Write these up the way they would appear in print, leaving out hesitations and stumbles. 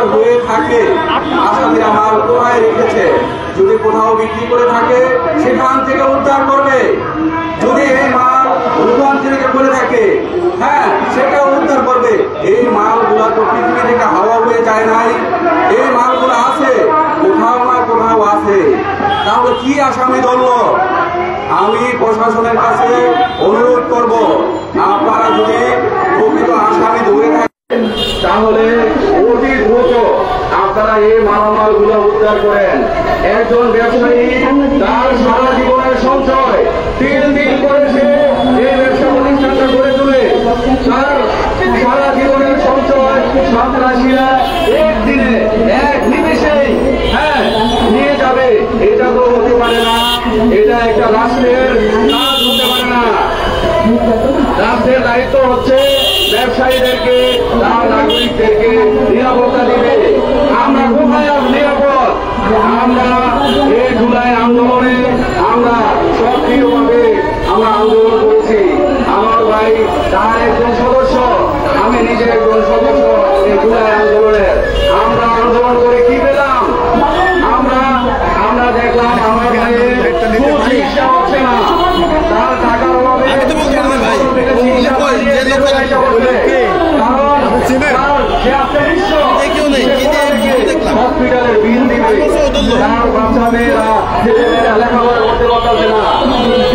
উদ্ধার হয়ে থাকে, আসামিরা মাল কোথায় রেখেছে, যদি কোথাও বিক্রি করে থাকে সেখান থেকে উদ্ধার করবে। যদি এই মাল রূপান্তরিত করে থাকে, হ্যাঁ, সেটাও উদ্ধার করবে। এই মালগুলা তো পৃথিবী থেকে হাওয়া হয়ে যায় নাই, এই মালগুলো আছে, কোথাও না কোথাও আছে। তাহলে কি আসামি ধরল? আমি প্রশাসনের কাছে অনুরোধ করব, আপনারা যদি প্রকৃত আসামি ধরে থাকেন তাহলে অতি দ্রুত আপনারা এই মালামালগুলো উদ্ধার করেন। একজন ব্যবসায়ী তার সারা জীবনের সঞ্চয় 3 দিন করে সে এই ব্যবসা প্রতিষ্ঠানটা গড়ে তোলে, তার সারা জীবনের সঞ্চয় সন্ত্রাসীরা একদিনে এক নিমেষেই নিয়ে যাবে। এটা তো হতে পারে না, এটা একটা রাষ্ট্রের কাজ হতে পারে না। রাষ্ট্রের দায়িত্ব হচ্ছে ব্যবসায়ীদেরকে, তার নাগরিকদেরকে নিরাপত্তা দিবে। আমরা কোথায় নিরাপদ? আমরা এই জুলাই আন্দোলনে আমরা সক্রিয়ভাবে আমরা আন্দোলন করেছি। আমার ভাই তার একজন সদস্য, আমি নিজে একজন সদস্য এই জুলাই আন্দোলনের। আমরা আন্দোলন করে কি পেলাম? আমরা দেখলাম আমার ভাইয়ের চিকিৎসা হচ্ছে না, তার টাকার অভাবে হসপিটালের বিল দিবে, তার বাচ্চা মেয়েরা ছেলেমেয়েরা লেখাপড়া করতে পারছে না,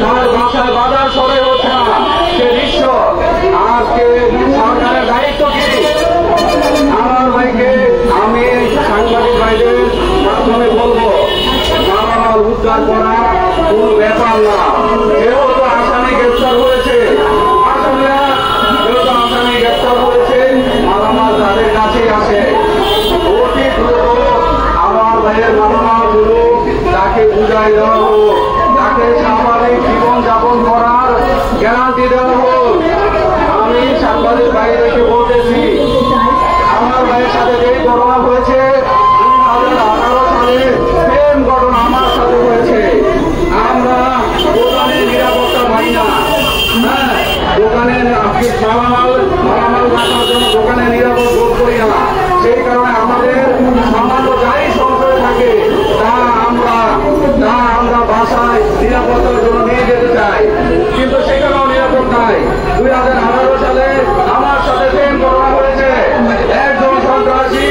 তার বাসায় বাজার সরে হচ্ছে না, সে নিঃস্ব। আজকে সরকারের দায়িত্ব কি? আমার ভাইকে আমি সাংবাদিক ভাইদের মাধ্যমে বলবো, মালামাল উদ্ধার করা কোন ব্যাপার না। যেহেতু আসামি গ্রেফতার হয়েছে, আসামিরা যেহেতু আসামি গ্রেফতার হয়েছে, মালামাল তাদের কাছেই আসে। অতি দ্রুত আমার ভাইয়ের মালামালগুলো তাকে বুঝাই দেওয়া হোক, তাকে স্বাভাবিক জীবন যাপন করার গ্যারান্টি দেওয়া হোক। আমি সাংবাদিক ভাইদেরকে বলতেছি, আমার ভাইয়ের সাথে যে ঘটনা হয়েছে 2018 সালে সেম ঘটনা আমার সাথে হয়েছে। আমরা দোকানের নিরাপত্তা পাই না, দোকানের মালামাল রাখার জন্য দোকানে নিরাপদ বোধ করি না। সেই কারণে আমাদের সামান্য যাই সঞ্চয় থাকে তা আমরা বাসায় নিরাপত্তার জন্য নিয়ে যেতে চাই, কিন্তু সেখানেও নিরাপদ নাই। 2018 সালে আমার সাথে সেম ঘটনা হয়েছে। একজন সন্ত্রাসী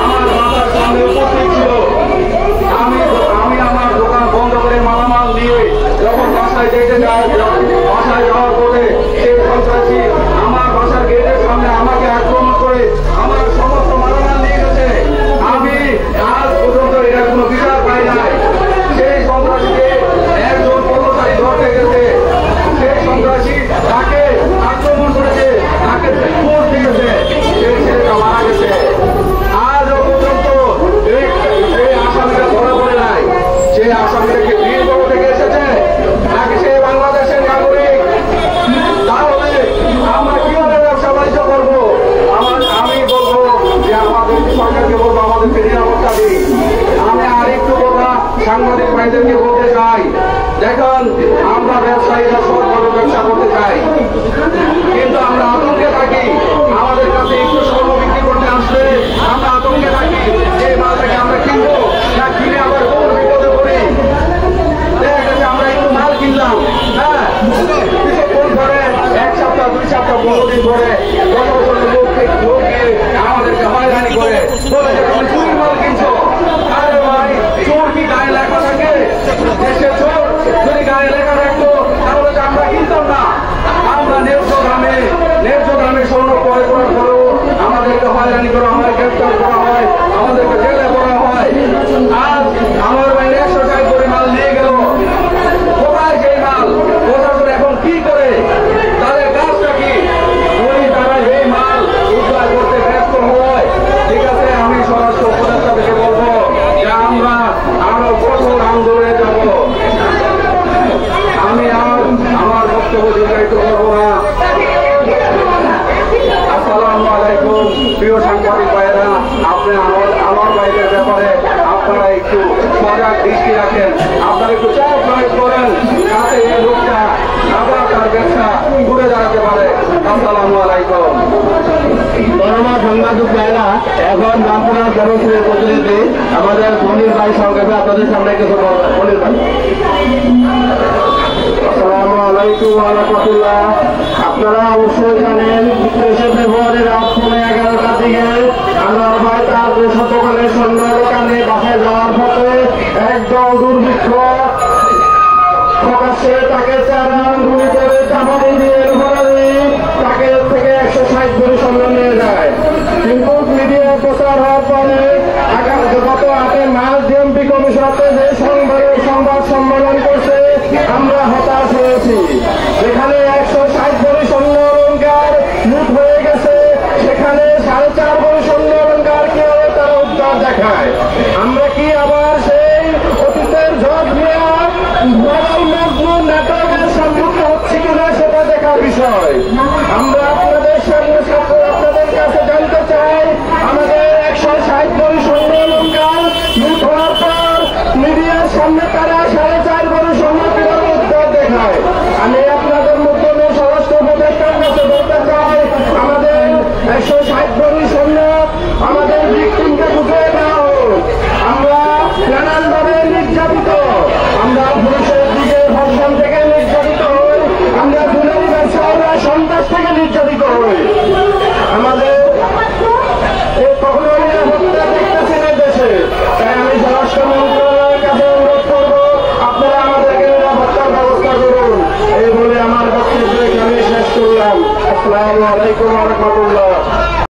আমার বাসার সামনে উপস্থিত ছিল। আমি আমার দোকান বন্ধ করে মালামাল নিয়ে যখন বাসায় যেতে যাই, বাসায় যাওয়ার পরে সেই সন্ত্রাসী আমার বাসার গেটের সামনে আমাকে আক্রমণ করে আমার সমস্ত মালামাল নিয়ে গেছে। আমি আজ পর্যন্ত এর কোনো বিচার পাই নাই। সেই সন্ত্রাসীকে একজন কর্মচারী ধরতে গেছে, সেই সন্ত্রাসী তাকে আক্রমণ করেছে, তাকে ফোর্স দিয়েছে, সেই ছেলেটা মারা গেছে। আজও পর্যন্ত সেই আসামিরা ধরা পড়ে নাই। সেই আসামিটাকে বীরগঞ্জ থেকে এসেছে নাকি সেই বাংলাদেশের নাগরিক? তাহলে আমরা কিভাবে ব্যবসা বাণিজ্য করবো? আমি বলবো যে আমাদের সরকারকে বলবো আমাদেরকে নিরাপত্তা দিই। আমি আরেকটু কথা সাংবাদিক ভাইদেরকে বলতে চাই, দেখুন আমরা ব্যবসায়ীরা সৎভাবে ব্যবসা করতে চাই, কিন্তু আমরা আতঙ্কে থাকি। আমাদের কাছে একটু স্বর্ণ বিক্রি করতে আসলে আমরা আতঙ্কে থাকি, যে মালটাকে আমরা কিনবো না কিনে আবার কোন বিপদে পড়ি। দেখা গেছে আমরা একটু মাল কিনলাম, কিছুক্ষণ পরে 1 সপ্তাহ 2 সপ্তাহ 15 দিন পরে লোক গিয়ে আমাদেরকে হয়রানি করে বলে যে তুমি চুরি মাল কিনছো। আরে ভাই, চোর কি গায়ে লেখা থাকে? দেশে চোর যদি গায়ে লেখা থাকতো তাহলে তো আমরা কিনতাম না। আমরা ন্যায্য দামে স্বর্ণ ক্রয় করার পরেও আমাদেরকে হয়রানি করা হয়, গ্রেফতার করা হয়, আমাদেরকে জেলে পড়া হয়। আজ আমার ভাই 160 কোটি মাল নিয়ে গেল, কোথায় সেই মাল? প্রশাসন এখন কি করে? তাদের কাজটা কি? তারা এই মাল উদ্ধার করতে ব্যস্ত হয়। ঠিক আছে, আমি স্বরাষ্ট্র উপদেষ্টাকে বলবো যে আমরা আরো কঠোর আন্দোলনে যাব। আমি আর আমার বক্তব্য দীর্ঘায়িত করবো না। আসসালামু আলাইকুম প্রিয় সাংবাদিক ভাইয়েরা, আপনি আমার ভাইদের ব্যাপারে আপনারা একটু সজাগ দৃষ্টি রাখেন, আপনারা একটু চাপ প্রয়োগ করেন যাতে এই লোকটা আবার তার ব্যবসা ঘুরে দাঁড়াতে পারে। আসসালামু আলাইকুম। মহানমা সাংবাদিক ভাইরা এখন রামপুরা জনশ্রীর প্রতিনিধি আমাদের মনির ভাই সংক্ষেপে আপনাদের সামনে কিছু মনির ভাই। আসসালামু আলাইকুম ওয়া রাহমাতুল্লাহ। আপনারা অবশ্যই জানেন 23শে ফেব্রুয়ারির